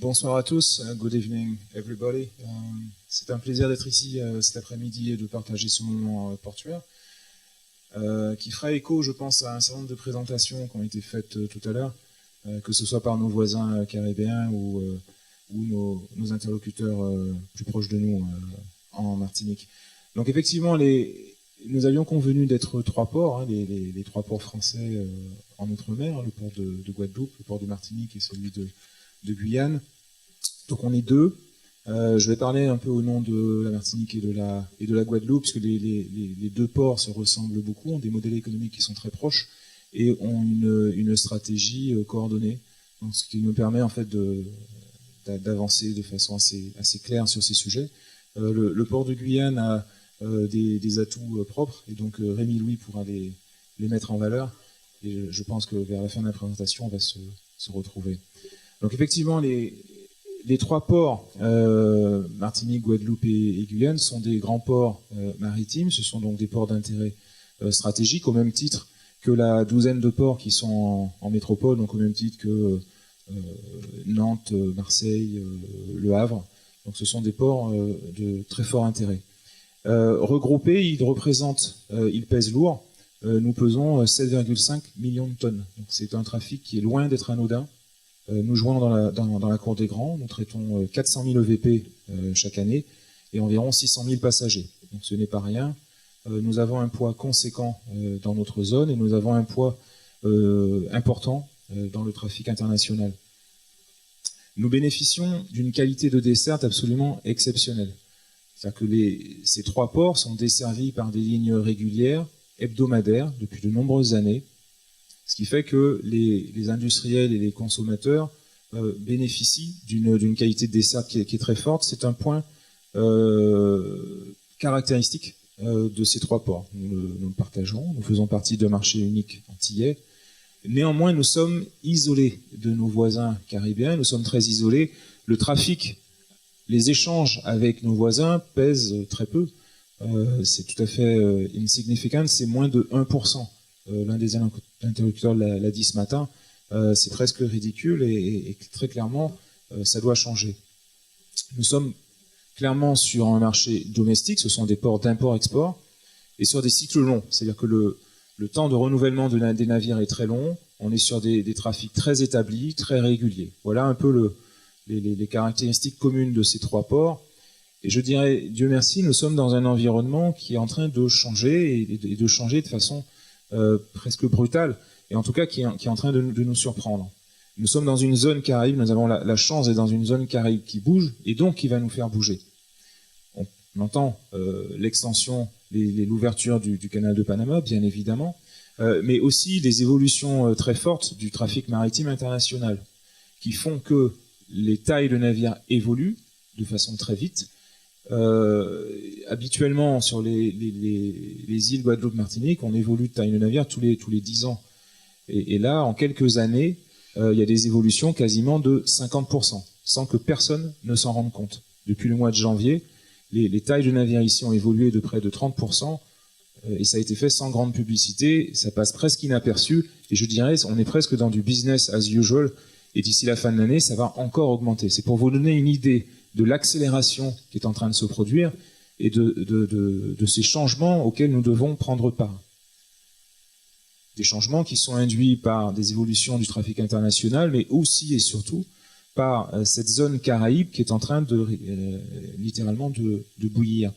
Bonsoir à tous, good evening everybody. C'est un plaisir d'être ici cet après-midi et de partager ce moment portuaire qui fera écho, je pense, à un certain nombre de présentations qui ont été faites tout à l'heure, que ce soit par nos voisins caribéens ou nos interlocuteurs plus proches de nous en Martinique. Donc effectivement, nous avions convenu d'être trois ports, les trois ports français en Outre-mer, le port de Guadeloupe, le port de Martinique et celui de Guyane. Donc on est deux. Je vais parler un peu au nom de la Martinique et de la Guadeloupe, puisque les deux ports se ressemblent beaucoup, ont des modèles économiques qui sont très proches et ont une stratégie coordonnée. Donc, ce qui nous permet en fait d'avancer de façon assez claire sur ces sujets. Le port de Guyane a des atouts propres, et donc Rémi Louis pourra les mettre en valeur. Et je pense que vers la fin de la présentation, on va se retrouver. Donc effectivement, les trois ports, Martinique, Guadeloupe et Guyane, sont des grands ports maritimes. Ce sont donc des ports d'intérêt stratégique, au même titre que la douzaine de ports qui sont en métropole, donc au même titre que Nantes, Marseille, Le Havre. Donc ce sont des ports de très fort intérêt. Regroupés, ils pèsent lourd. Nous pesons 7,5 millions de tonnes. Donc c'est un trafic qui est loin d'être anodin. Nous jouons dans la cour des grands, nous traitons 400 000 EVP chaque année et environ 600 000 passagers. Donc ce n'est pas rien. Nous avons un poids conséquent dans notre zone et nous avons un poids important dans le trafic international. Nous bénéficions d'une qualité de desserte absolument exceptionnelle. C'est-à-dire que ces trois ports sont desservis par des lignes régulières, hebdomadaires, depuis de nombreuses années. Ce qui fait que les industriels et les consommateurs bénéficient d'une qualité de dessert qui est très forte. C'est un point caractéristique de ces trois ports. Nous le partageons, nous faisons partie d'un marché unique antillais. Néanmoins, nous sommes isolés de nos voisins caribéens, nous sommes très isolés. Le trafic, les échanges avec nos voisins pèsent très peu. C'est tout à fait insignificant, c'est moins de 1%. L'un des interlocuteurs l'a dit ce matin, c'est presque ridicule et très clairement, ça doit changer. Nous sommes clairement sur un marché domestique, ce sont des ports d'import-export, et sur des cycles longs, c'est-à-dire que le temps de renouvellement des navires est très long, on est sur des trafics très établis, très réguliers. Voilà un peu les caractéristiques communes de ces trois ports. Et je dirais, Dieu merci, nous sommes dans un environnement qui est en train de changer et de changer de façon presque brutale, et en tout cas qui est en train de nous surprendre. Nous sommes dans une zone caraïbe, nous avons la chance d'être dans une zone caraïbe qui bouge, et donc qui va nous faire bouger. On entend l'extension, l'ouverture du canal de Panama, bien évidemment, mais aussi des évolutions très fortes du trafic maritime international, qui font que les tailles de navires évoluent de façon très vite. Habituellement sur les îles Guadeloupe, Martinique, on évolue de taille de navire tous les 10 ans. Et là, en quelques années, il y a des évolutions quasiment de 50%, sans que personne ne s'en rende compte. Depuis le mois de janvier, les tailles de navires ici ont évolué de près de 30%, et ça a été fait sans grande publicité, ça passe presque inaperçu, et je dirais, on est presque dans du business as usual, et d'ici la fin de l'année, ça va encore augmenter. C'est pour vous donner une idée de l'accélération qui est en train de se produire et de ces changements auxquels nous devons prendre part. Des changements qui sont induits par des évolutions du trafic international, mais aussi et surtout par cette zone caraïbe qui est en train littéralement de bouillir.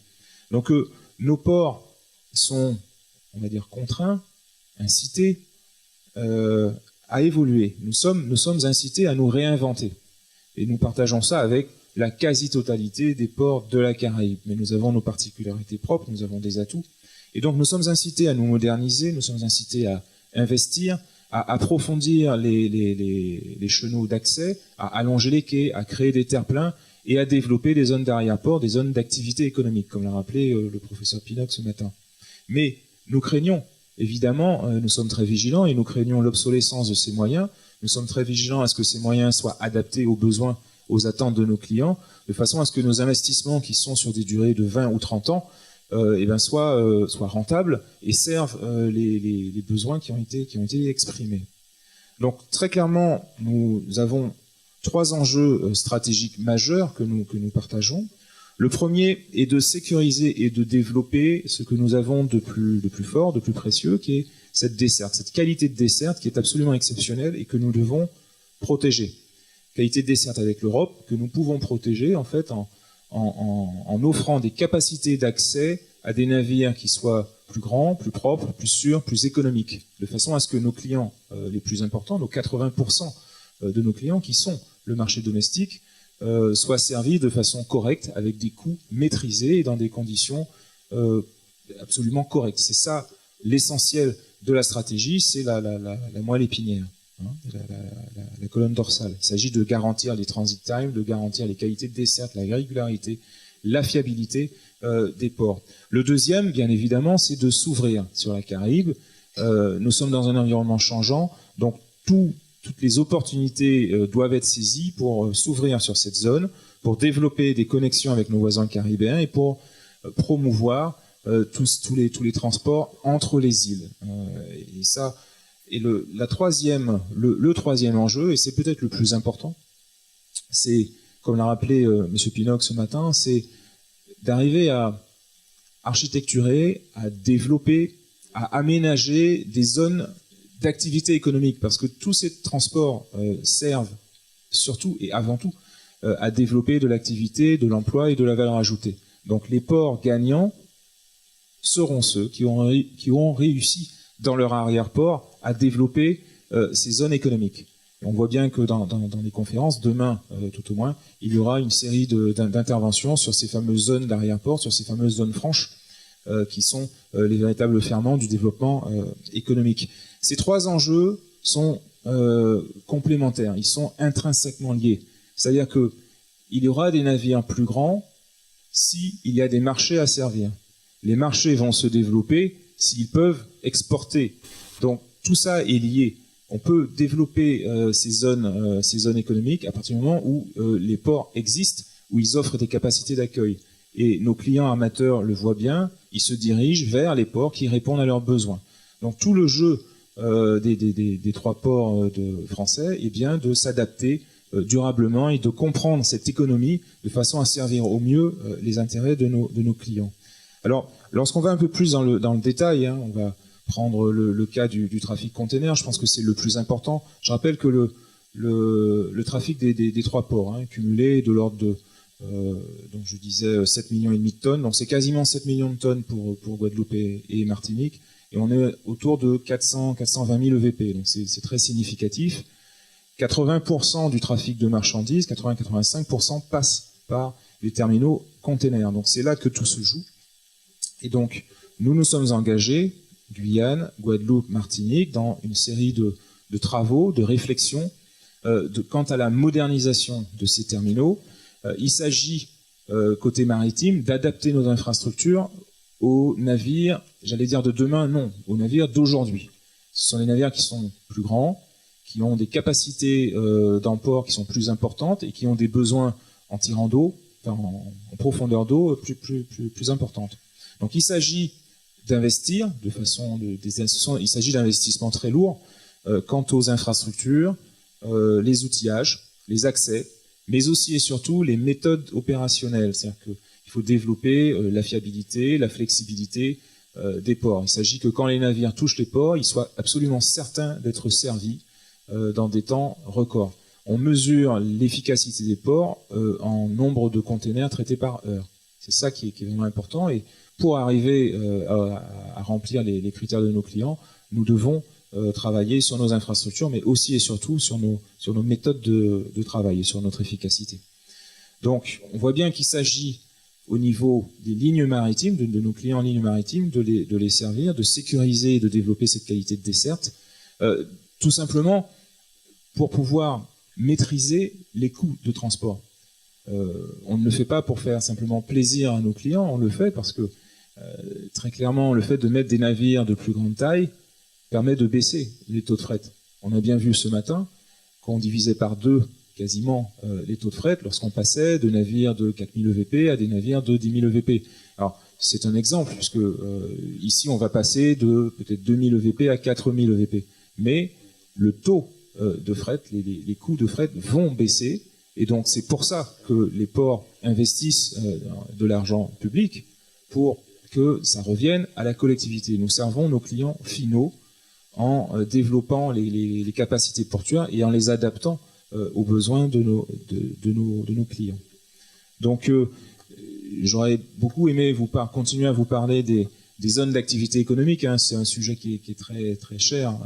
Donc nos ports sont, on va dire, contraints, incités à évoluer. Nous sommes incités à nous réinventer. Et nous partageons ça avec la quasi-totalité des ports de la Caraïbe. Mais nous avons nos particularités propres, nous avons des atouts. Et donc nous sommes incités à nous moderniser, nous sommes incités à investir, à approfondir les chenaux d'accès, à allonger les quais, à créer des terre-pleins et à développer des zones d'arrière-port, des zones d'activité économique, comme l'a rappelé le professeur Pinock ce matin. Mais nous craignons, évidemment, nous sommes très vigilants et nous craignons l'obsolescence de ces moyens. Nous sommes très vigilants à ce que ces moyens soient adaptés aux besoins, aux attentes de nos clients, de façon à ce que nos investissements qui sont sur des durées de 20 ou 30 ans soient rentables et servent les besoins qui ont été exprimés. Donc très clairement, nous avons trois enjeux stratégiques majeurs que nous partageons. Le premier est de sécuriser et de développer ce que nous avons de plus fort, de plus précieux, qui est cette desserte, cette qualité de desserte qui est absolument exceptionnelle et que nous devons protéger. Qualité de desserte avec l'Europe que nous pouvons protéger en fait en offrant des capacités d'accès à des navires qui soient plus grands, plus propres, plus sûrs, plus économiques, de façon à ce que nos clients les plus importants, nos 80% de nos clients qui sont le marché domestique, soient servis de façon correcte, avec des coûts maîtrisés et dans des conditions absolument correctes. C'est ça l'essentiel de la stratégie, c'est la moelle épinière, hein, la colonne dorsale. Il s'agit de garantir les transit times, de garantir les qualités de desserte, la régularité, la fiabilité des ports. Le deuxième, bien évidemment, c'est de s'ouvrir sur la Caraïbe. Nous sommes dans un environnement changeant, donc toutes les opportunités doivent être saisies pour s'ouvrir sur cette zone, pour développer des connexions avec nos voisins caribéens et pour promouvoir tous les transports entre les îles. Le troisième enjeu, et c'est peut-être le plus important, c'est, comme l'a rappelé M. Pinnock ce matin, c'est d'arriver à architecturer, à développer, à aménager des zones d'activité économique, parce que tous ces transports servent surtout et avant tout à développer de l'activité, de l'emploi et de la valeur ajoutée. Donc les ports gagnants seront ceux qui auront réussi dans leur arrière-port à développer ces zones économiques. Et on voit bien que dans les conférences, demain tout au moins, il y aura une série d'interventions sur ces fameuses zones d'arrière-port, sur ces fameuses zones franches, qui sont les véritables ferments du développement économique. Ces trois enjeux sont complémentaires, ils sont intrinsèquement liés. C'est-à-dire qu'il y aura des navires plus grands s'il y a des marchés à servir. Les marchés vont se développer s'ils peuvent exporter. Donc tout ça est lié. On peut développer ces zones économiques à partir du moment où les ports existent, où ils offrent des capacités d'accueil. Et nos clients amateurs le voient bien, ils se dirigent vers les ports qui répondent à leurs besoins. Donc tout le jeu des trois ports français est bien de s'adapter durablement et de comprendre cette économie de façon à servir au mieux les intérêts de nos clients. Alors, lorsqu'on va un peu plus dans le détail, hein, on va prendre le cas du trafic container, je pense que c'est le plus important. Je rappelle que le trafic des trois ports, hein, cumulé de l'ordre de, donc je disais 7,5 millions de tonnes, donc c'est quasiment 7 millions de tonnes pour Guadeloupe et Martinique, et on est autour de 420 000 EVP, donc c'est très significatif. 80% du trafic de marchandises, 80-85% passe par les terminaux containers, donc c'est là que tout se joue. Et donc, nous sommes engagés, Guyane, Guadeloupe, Martinique, dans une série de travaux, de réflexions quant à la modernisation de ces terminaux. Il s'agit, côté maritime, d'adapter nos infrastructures aux navires, j'allais dire de demain, non, aux navires d'aujourd'hui. Ce sont des navires qui sont plus grands, qui ont des capacités d'emport qui sont plus importantes et qui ont des besoins en tirant d'eau, en profondeur d'eau plus importantes. Donc il s'agit d'investir de façon il s'agit d'investissements très lourds quant aux infrastructures, les outillages, les accès, mais aussi et surtout les méthodes opérationnelles. C'est-à-dire qu'il faut développer la fiabilité, la flexibilité des ports. Il s'agit que quand les navires touchent les ports, ils soient absolument certains d'être servis dans des temps records. On mesure l'efficacité des ports en nombre de containers traités par heure. C'est ça qui est vraiment important. Et pour arriver à remplir les critères de nos clients, nous devons travailler sur nos infrastructures, mais aussi et surtout sur nos méthodes de travail et sur notre efficacité. Donc, on voit bien qu'il s'agit au niveau des lignes maritimes, de nos clients en lignes maritimes, de les servir, de sécuriser et de développer cette qualité de desserte, tout simplement pour pouvoir maîtriser les coûts de transport. On ne le fait pas pour faire simplement plaisir à nos clients, on le fait parce que très clairement, le fait de mettre des navires de plus grande taille permet de baisser les taux de fret. On a bien vu ce matin qu'on divisait par deux quasiment les taux de fret lorsqu'on passait de navires de 4000 EVP à des navires de 10 000 EVP. Alors, c'est un exemple, puisque ici, on va passer de peut-être 2000 EVP à 4000 EVP. Mais le taux de fret, les coûts de fret vont baisser. Et donc c'est pour ça que les ports investissent de l'argent public pour que ça revienne à la collectivité. Nous servons nos clients finaux en développant les capacités portuaires et en les adaptant aux besoins de nos clients. Donc j'aurais beaucoup aimé continuer à vous parler des zones d'activité économique. Hein. C'est un sujet qui est très, très cher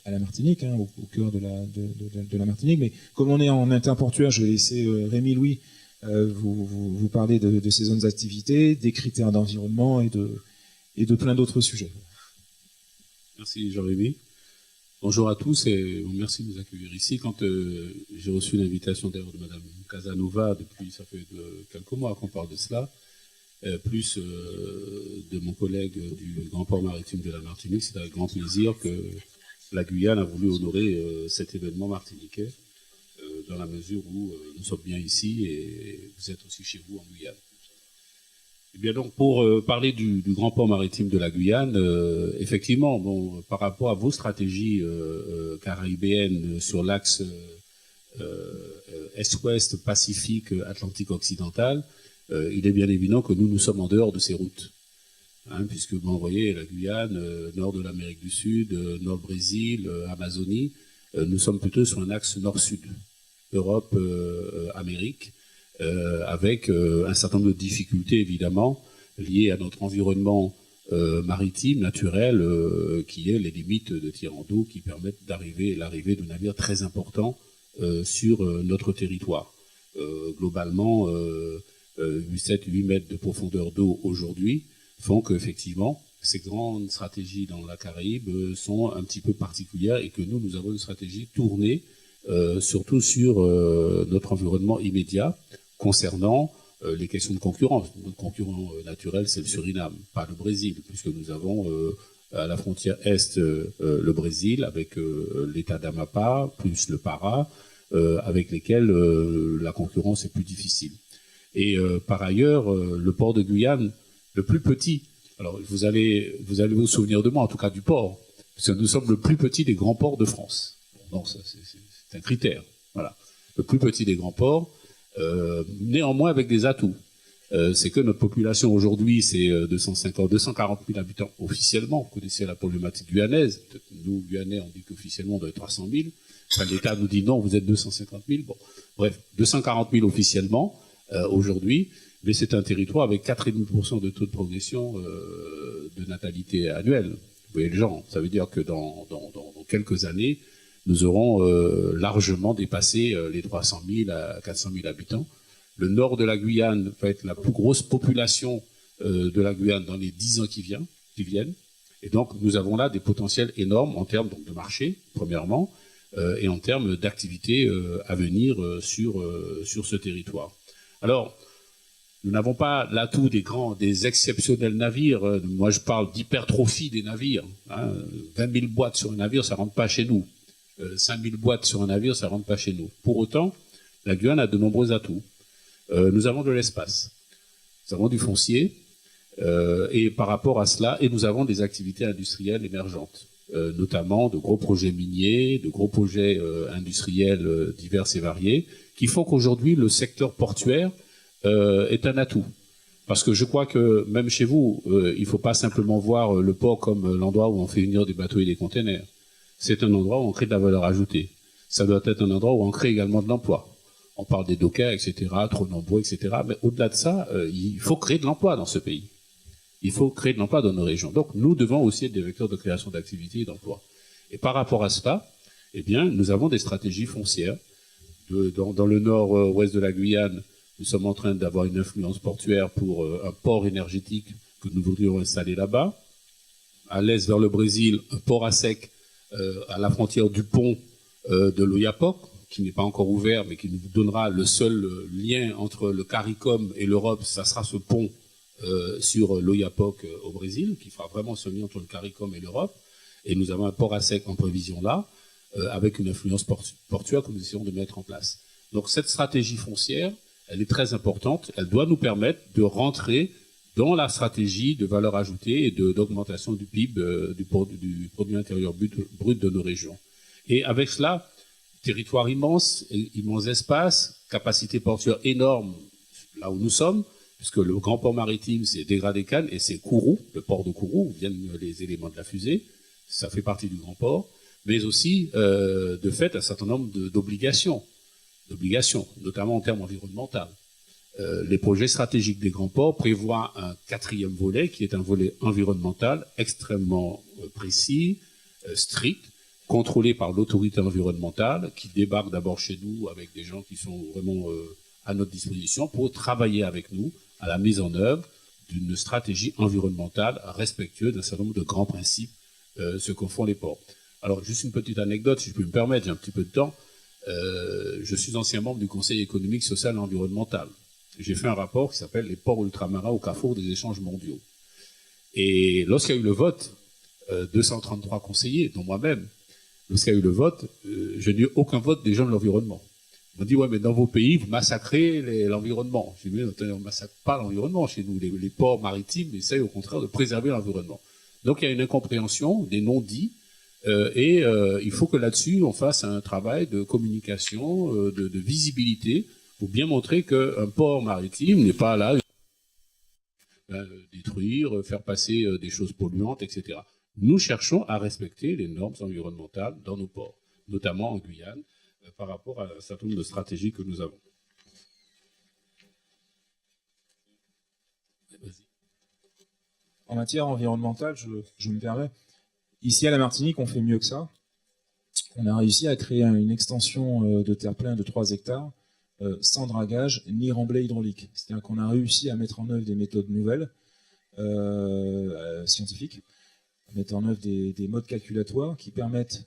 à la Martinique, hein, au cœur de la Martinique. Mais comme on est en interportuaire, je vais laisser Rémi Louis vous parler de ces zones d'activité, des critères d'environnement et de plein d'autres sujets. Merci Jean-Rémy. Bonjour à tous et merci de nous accueillir ici. Quand j'ai reçu l'invitation d'ailleurs de Madame Casanova, depuis ça fait quelques mois qu'on parle de cela, plus de mon collègue du Grand Port Maritime de la Martinique, c'est avec grand plaisir que la Guyane a voulu honorer cet événement martiniquais dans la mesure où nous sommes bien ici et vous êtes aussi chez vous en Guyane. Eh bien donc pour parler du Grand Port Maritime de la Guyane, effectivement, bon, par rapport à vos stratégies caribéennes sur l'axe Est-Ouest, Pacifique, Atlantique occidental, il est bien évident que nous sommes en dehors de ces routes. Hein, puisque vous voyez la Guyane, nord de l'Amérique du Sud, nord Brésil, Amazonie, nous sommes plutôt sur un axe nord-sud, Europe, Amérique, avec un certain nombre de difficultés évidemment liées à notre environnement maritime, naturel, qui est les limites de tirant d'eau qui permettent l'arrivée de navires très importants sur notre territoire. Globalement, 7-8 mètres de profondeur d'eau aujourd'hui font qu'effectivement, ces grandes stratégies dans la Caraïbe sont un petit peu particulières et que nous avons une stratégie tournée surtout sur notre environnement immédiat concernant les questions de concurrence. Notre concurrent naturel, c'est le Suriname, pas le Brésil, puisque nous avons à la frontière est le Brésil avec l'État d'Amapá, plus le Pará, avec lesquels la concurrence est plus difficile. Et par ailleurs, le port de Guyane, le plus petit, alors vous allez vous souvenir de moi, en tout cas du port, parce que nous sommes le plus petit des grands ports de France. Donc ça, c'est un critère. Voilà, le plus petit des grands ports, néanmoins avec des atouts. C'est que notre population aujourd'hui, c'est 240 000 habitants officiellement. Vous connaissez la problématique guyanaise. Nous, Guyanais, on dit qu'officiellement, on doit être 300 000. Enfin, l'État nous dit non, vous êtes 250 000. Bon, bref, 240 000 officiellement aujourd'hui, mais c'est un territoire avec 4,5% de taux de progression de natalité annuelle. Vous voyez le genre. Ça veut dire que dans quelques années, nous aurons largement dépassé les 300 000 à 400 000 habitants. Le nord de la Guyane va être la plus grosse population de la Guyane dans les 10 ans qui viennent. Et donc, nous avons là des potentiels énormes en termes donc, de marché, premièrement, et en termes d'activité à venir sur ce territoire. Alors, nous n'avons pas l'atout des exceptionnels navires. Moi, je parle d'hypertrophie des navires. Hein. 20 000 boîtes sur un navire, ça ne rentre pas chez nous. 5 000 boîtes sur un navire, ça ne rentre pas chez nous. Pour autant, la Guyane a de nombreux atouts. Nous avons de l'espace, nous avons du foncier, et par rapport à cela, et nous avons des activités industrielles émergentes, notamment de gros projets miniers, de gros projets industriels divers et variés, qui font qu'aujourd'hui, le secteur portuaire est un atout. Parce que je crois que même chez vous, il ne faut pas simplement voir le port comme l'endroit où on fait venir des bateaux et des containers. C'est un endroit où on crée de la valeur ajoutée. Ça doit être un endroit où on crée également de l'emploi. On parle des dockers, etc., trop nombreux, etc. Mais au-delà de ça, il faut créer de l'emploi dans ce pays. Il faut créer de l'emploi dans nos régions. Donc, nous devons aussi être des vecteurs de création d'activités et d'emploi. Et par rapport à cela, eh bien, nous avons des stratégies foncières. Dans le nord-ouest de la Guyane, nous sommes en train d'avoir une influence portuaire pour un port énergétique que nous voudrions installer là-bas. À l'est, vers le Brésil, un port à sec à la frontière du pont de l'Oyapock, qui n'est pas encore ouvert, mais qui nous donnera le seul lien entre le CARICOM et l'Europe. Ça sera ce pont sur l'Oyapock au Brésil, qui fera vraiment ce lien entre le CARICOM et l'Europe. Et nous avons un port à sec en prévision là, avec une influence portuaire que nous essayons de mettre en place. Donc cette stratégie foncière, elle est très importante. Elle doit nous permettre de rentrer dans la stratégie de valeur ajoutée et d'augmentation du PIB, du produit intérieur brut de nos régions. Et avec cela, territoire immense, immense espace, capacité portuaire énorme là où nous sommes, puisque le grand port maritime, c'est Dégradé-Cannes et c'est Kourou, le port de Kourou, où viennent les éléments de la fusée. Ça fait partie du grand port, mais aussi, de fait, un certain nombre d'obligations, notamment en termes environnementaux. Les projets stratégiques des grands ports prévoient un 4e volet, qui est un volet environnemental extrêmement précis, strict, contrôlé par l'autorité environnementale, qui débarque d'abord chez nous avec des gens qui sont vraiment à notre disposition pour travailler avec nous à la mise en œuvre d'une stratégie environnementale respectueuse d'un certain nombre de grands principes, ce que font les ports. Alors, juste une petite anecdote, si je peux me permettre, j'ai un petit peu de temps. Je suis ancien membre du Conseil économique, social et environnemental. J'ai fait un rapport qui s'appelle « Les ports ultramarins au carrefour des échanges mondiaux ». Et lorsqu'il y a eu le vote, 233 conseillers, dont moi-même, lorsqu'il y a eu le vote, je n'ai eu aucun vote des gens de l'environnement. On dit, ouais, mais dans vos pays, vous massacrez l'environnement. J'ai dit, mais on ne massacre pas l'environnement chez nous. Les ports maritimes essayent au contraire de préserver l'environnement. Donc il y a une incompréhension, des non-dits, et il faut que là-dessus, on fasse un travail de communication, de visibilité, pour bien montrer qu'un port maritime n'est pas là détruire, faire passer des choses polluantes, etc. Nous cherchons à respecter les normes environnementales dans nos ports, notamment en Guyane, par rapport à un certain nombre de stratégies que nous avons. En matière environnementale, je me permets, ici à la Martinique, on fait mieux que ça. On a réussi à créer une extension de terre-plein de 3 hectares sans dragage ni remblai hydraulique. C'est-à-dire qu'on a réussi à mettre en œuvre des méthodes nouvelles, scientifiques, à mettre en œuvre des modes calculatoires qui permettent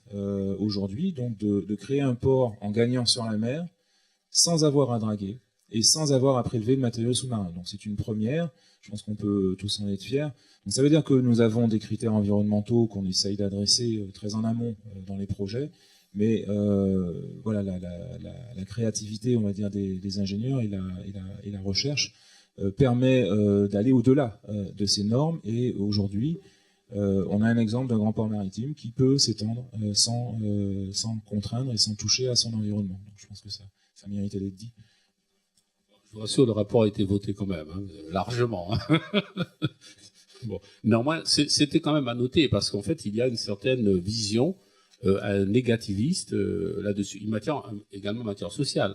aujourd'hui donc de créer un port en gagnant sur la mer sans avoir à draguer et sans avoir à prélever de matériaux sous-marins. Donc c'est une première, je pense qu'on peut tous en être fiers. Donc ça veut dire que nous avons des critères environnementaux qu'on essaye d'adresser très en amont dans les projets, mais voilà, la créativité, on va dire, des ingénieurs et la recherche permet d'aller au-delà de ces normes, et aujourd'hui, on a un exemple d'un grand port maritime qui peut s'étendre sans contraindre et sans toucher à son environnement. Donc je pense que ça méritait d'être dit. Je vous rassure, le rapport a été voté quand même, hein, largement. Hein. Bon, néanmoins, c'était quand même à noter, parce qu'en fait, il y a une certaine vision négativiste là-dessus, également en matière sociale.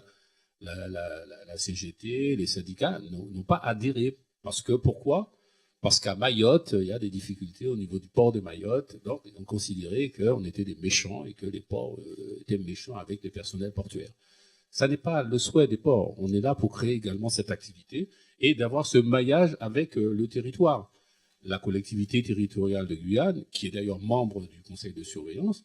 La CGT, les syndicats n'ont pas adhéré. Pourquoi ? Parce qu'à Mayotte, il y a des difficultés au niveau du port de Mayotte. Donc, ils ont considéré qu'on était des méchants et que les ports étaient méchants avec les personnels portuaires. Ça n'est pas le souhait des ports. On est là pour créer également cette activité et d'avoir ce maillage avec le territoire. La collectivité territoriale de Guyane, qui est d'ailleurs membre du conseil de surveillance,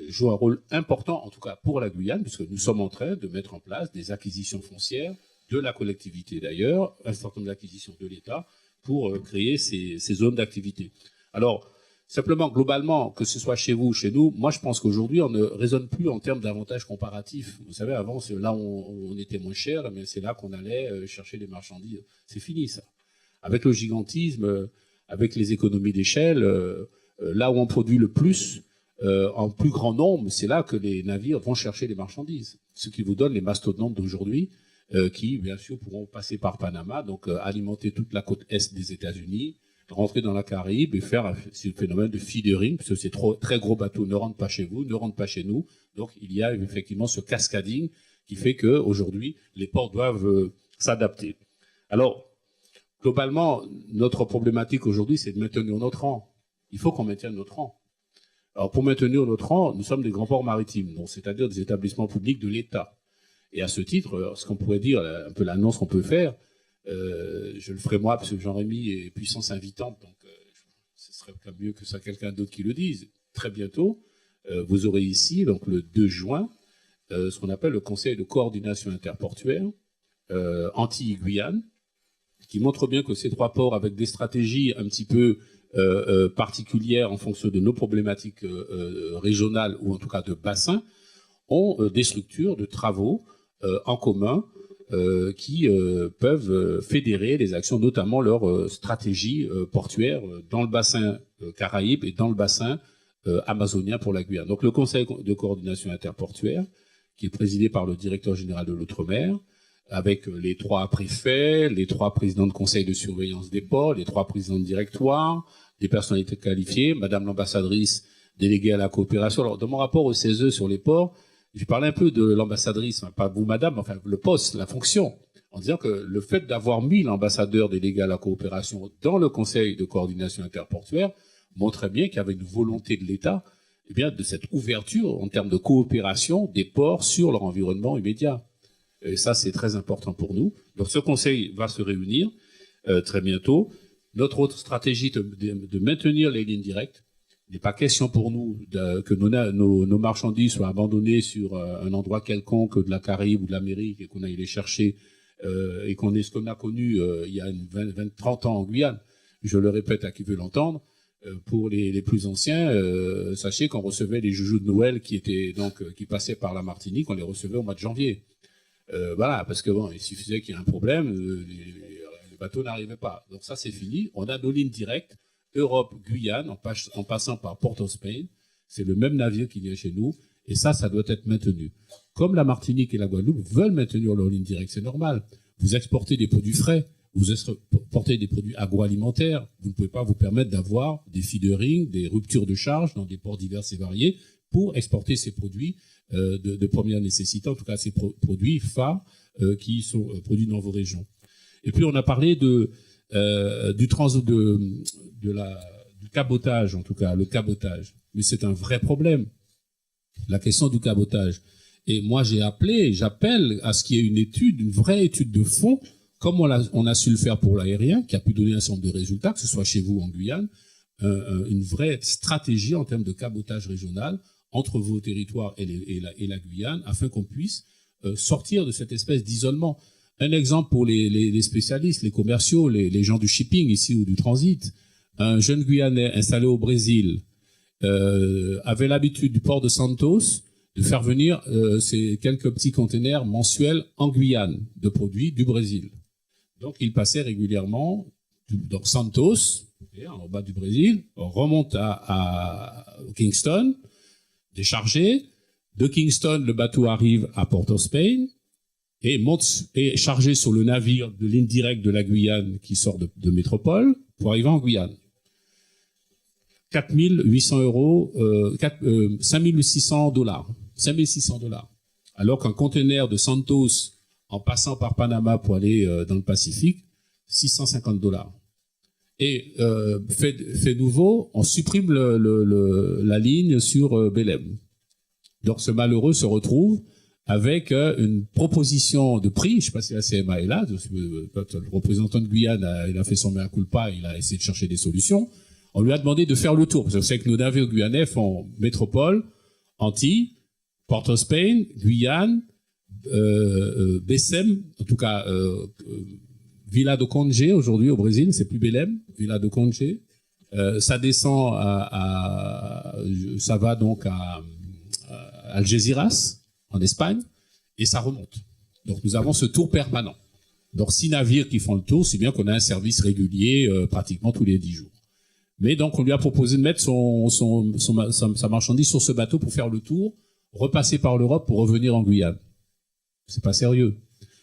joue un rôle important, en tout cas pour la Guyane, puisque nous sommes en train de mettre en place des acquisitions foncières de la collectivité d'ailleurs, un certain nombre d'acquisitions de l'État, pour créer ces zones d'activité. Alors, simplement, globalement, que ce soit chez vous ou chez nous, moi je pense qu'aujourd'hui, on ne raisonne plus en termes d'avantages comparatifs. Vous savez, avant, c'est là où on était moins cher, mais c'est là qu'on allait chercher les marchandises. C'est fini, ça. Avec le gigantisme, avec les économies d'échelle, là où on produit le plus, en plus grand nombre, c'est là que les navires vont chercher les marchandises. Ce qui vous donne les mastodontes d'aujourd'hui, qui, bien sûr, pourront passer par Panama, donc alimenter toute la côte est des États-Unis, rentrer dans la Caraïbe et faire ce phénomène de feedering, parce que ces très gros bateaux ne rentrent pas chez vous, ne rentrent pas chez nous. Donc, il y a effectivement ce cascading qui fait qu'aujourd'hui, les ports doivent s'adapter. Alors, globalement, notre problématique aujourd'hui, c'est de maintenir notre rang. Il faut qu'on maintienne notre rang. Alors, pour maintenir notre rang, nous sommes des grands ports maritimes, donc c'est-à-dire des établissements publics de l'État. Et à ce titre, ce qu'on pourrait dire, un peu l'annonce qu'on peut faire, je le ferai moi, parce que Jean-Rémy est puissance invitante, donc ce serait mieux que ça quelqu'un d'autre qui le dise. Très bientôt, vous aurez ici, donc le 2 juin, ce qu'on appelle le Conseil de coordination interportuaire Antilles-Guyane, qui montre bien que ces 3 ports, avec des stratégies un petit peu particulières en fonction de nos problématiques régionales, ou en tout cas de bassin, ont des structures de travaux en commun qui peuvent fédérer les actions, notamment leur stratégie portuaire dans le bassin Caraïbe et dans le bassin amazonien pour la Guyane. Donc le Conseil de coordination interportuaire, qui est présidé par le directeur général de l'Outre-mer, avec les 3 préfets, les 3 présidents de conseil de surveillance des ports, les 3 présidents de directoire, des personnalités qualifiées, Madame l'ambassadrice déléguée à la coopération. Alors, dans mon rapport au CESE sur les ports, j'ai parlé un peu de l'ambassadrice, hein, pas vous, Madame, enfin le poste, la fonction, en disant que le fait d'avoir mis l'ambassadeur délégué à la coopération dans le Conseil de coordination interportuaire montrait bien qu'il y avait une volonté de l'État, eh bien, de cette ouverture en termes de coopération des ports sur leur environnement immédiat. Et ça, c'est très important pour nous. Donc, ce conseil va se réunir très bientôt. Notre autre stratégie de maintenir les lignes directes. Il n'est pas question pour nous que nos marchandises soient abandonnées sur un endroit quelconque de la Caraïbe ou de l'Amérique et qu'on aille les chercher et qu'on ait ce qu'on a connu il y a 30 ans en Guyane. Je le répète à qui veut l'entendre. Pour les plus anciens, sachez qu'on recevait les joujoux de Noël qui passaient par la Martinique, on les recevait au mois de janvier. Voilà, parce que bon, il suffisait qu'il y ait un problème, les bateaux n'arrivaient pas. Donc ça, c'est fini. On a nos lignes directes, Europe-Guyane, en passant par Port-of-Spain. C'est le même navire qu'il y a chez nous. Et ça doit être maintenu. Comme la Martinique et la Guadeloupe veulent maintenir leurs lignes directes, c'est normal. Vous exportez des produits frais, vous exportez des produits agroalimentaires. Vous ne pouvez pas vous permettre d'avoir des feedering, des ruptures de charge dans des ports divers et variés pour exporter ces produits de première nécessité, en tout cas ces produits phares qui sont produits dans vos régions. Et puis on a parlé du cabotage, en tout cas le cabotage. Mais c'est un vrai problème, la question du cabotage. Et moi j'appelle à ce qu'il y ait une vraie étude de fond, comme on a su le faire pour l'aérien, qui a pu donner un certain nombre de résultats, que ce soit chez vous en Guyane, une vraie stratégie en termes de cabotage régional entre vos territoires et la Guyane, afin qu'on puisse sortir de cette espèce d'isolement. Un exemple pour les spécialistes, les commerciaux, les gens du shipping ici ou du transit. Un jeune Guyanais installé au Brésil avait l'habitude du port de Santos de faire venir ces quelques petits containers mensuels en Guyane de produits du Brésil. Donc il passait régulièrement donc Santos, en bas du Brésil, on remonte à Kingston, déchargé. De Kingston, le bateau arrive à Port-of-Spain et est chargé sur le navire de ligne directe de la Guyane qui sort de métropole pour arriver en Guyane. 4 800 euros, 5 600 dollars. 5 600 dollars. Alors qu'un conteneur de Santos, en passant par Panama pour aller dans le Pacifique, 650 dollars. Et fait nouveau, on supprime la ligne sur Belém. Donc ce malheureux se retrouve avec une proposition de prix. Je ne sais pas si la CMA est là. Le représentant de Guyane il a fait son mea culpa, il a essayé de chercher des solutions. On lui a demandé de faire le tour, parce que c'est que nos navires guyanais font métropole, Antilles, Port-of-Spain, Guyane, Bessem, en tout cas Vila do Conde aujourd'hui au Brésil, c'est plus Belém, Vila do Conde. Ça descend ça va donc à Algeciras, en Espagne, et ça remonte. Donc nous avons ce tour permanent. Donc 6 navires qui font le tour, si bien qu'on a un service régulier pratiquement tous les 10 jours. Mais donc on lui a proposé de mettre sa marchandise sur ce bateau pour faire le tour, repasser par l'Europe pour revenir en Guyane. C'est pas sérieux.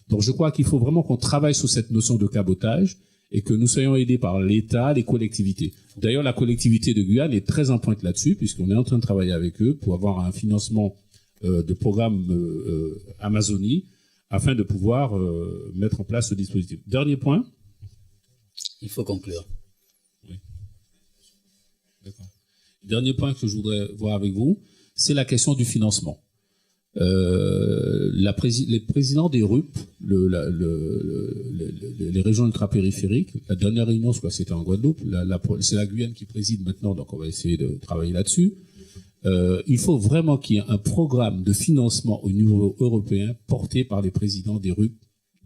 Donc je crois qu'il faut vraiment qu'on travaille sur cette notion de cabotage et que nous soyons aidés par l'État, les collectivités. D'ailleurs, la collectivité de Guyane est très en pointe là-dessus, puisqu'on est en train de travailler avec eux pour avoir un financement de programme Amazonie, afin de pouvoir mettre en place ce dispositif. Dernier point. Il faut conclure. Oui. D'accord. Dernier point que je voudrais voir avec vous, c'est la question du financement. Les présidents des RUP, les régions ultrapériphériques, la dernière réunion, c'était en Guadeloupe, c'est la Guyane qui préside maintenant, donc on va essayer de travailler là-dessus. Il faut vraiment qu'il y ait un programme de financement au niveau européen porté par les présidents des RUP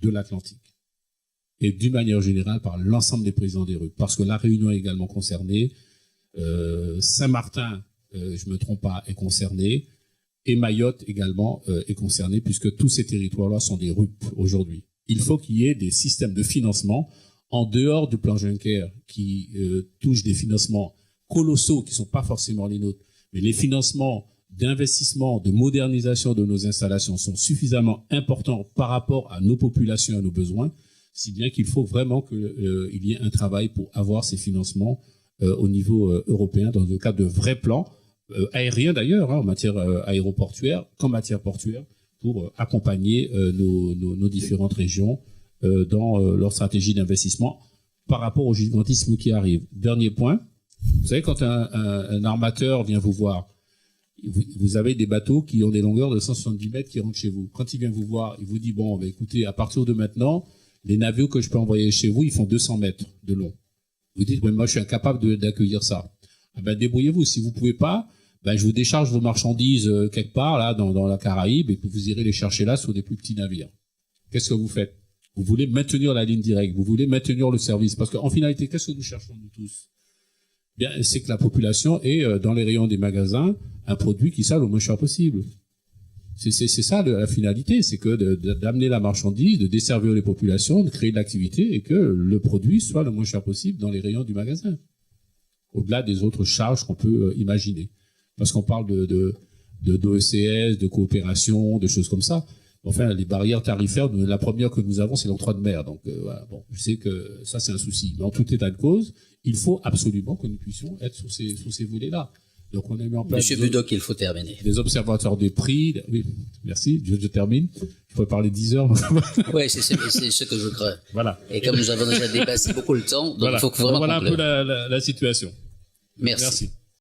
de l'Atlantique. Et d'une manière générale par l'ensemble des présidents des RUP. Parce que la Réunion est également concernée, Saint-Martin, je me trompe pas, est concerné, et Mayotte également est concerné, puisque tous ces territoires-là sont des RUP aujourd'hui. Il faut qu'il y ait des systèmes de financement en dehors du plan Juncker qui touche des financements colossaux qui ne sont pas forcément les nôtres, mais les financements d'investissement, de modernisation de nos installations sont suffisamment importants par rapport à nos populations et à nos besoins, si bien qu'il faut vraiment qu'il y ait un travail pour avoir ces financements au niveau européen dans le cadre de vrais plans, aériens d'ailleurs, en matière aéroportuaire qu'en matière portuaire, pour accompagner nos différentes régions dans leur stratégie d'investissement par rapport au gigantisme qui arrive. Dernier point, vous savez, quand un armateur vient vous voir, vous avez des bateaux qui ont des longueurs de 170 mètres qui rentrent chez vous. Quand il vient vous voir, il vous dit, bon, écoutez, à partir de maintenant, les navires que je peux envoyer chez vous, ils font 200 mètres de long. Vous dites, mais moi, je suis incapable d'accueillir ça. Ah ben, débrouillez-vous. Si vous pouvez pas, je vous décharge vos marchandises quelque part, là, dans la Caraïbe, et puis vous irez les chercher là sur des plus petits navires. Qu'est-ce que vous faites? Vous voulez maintenir la ligne directe. Vous voulez maintenir le service. Parce qu'en finalité, qu'est-ce que nous cherchons, nous tous? Bien, c'est que la population ait dans les rayons des magasins un produit qui soit le moins cher possible. C'est ça la finalité, c'est que d'amener la marchandise, de desservir les populations, de créer de l'activité et que le produit soit le moins cher possible dans les rayons du magasin. Au-delà des autres charges qu'on peut imaginer. Parce qu'on parle d'OECS, de coopération, de choses comme ça. Enfin, les barrières tarifaires, la première que nous avons, c'est l'octroi de mer. Donc, voilà, bon, je sais que ça, c'est un souci. Mais en tout état de cause, il faut absolument que nous puissions être sur ces volets-là. Donc, on a mis en place... Monsieur Budoc, il faut terminer. Des observateurs des prix. Oui, merci, je termine. Je pourrais parler 10 heures. Oui, c'est ce que je crains. Voilà. Et comme nous avons déjà dépassé beaucoup le temps, donc voilà. il faut vraiment Voilà conclure. un peu la situation. Merci. Merci.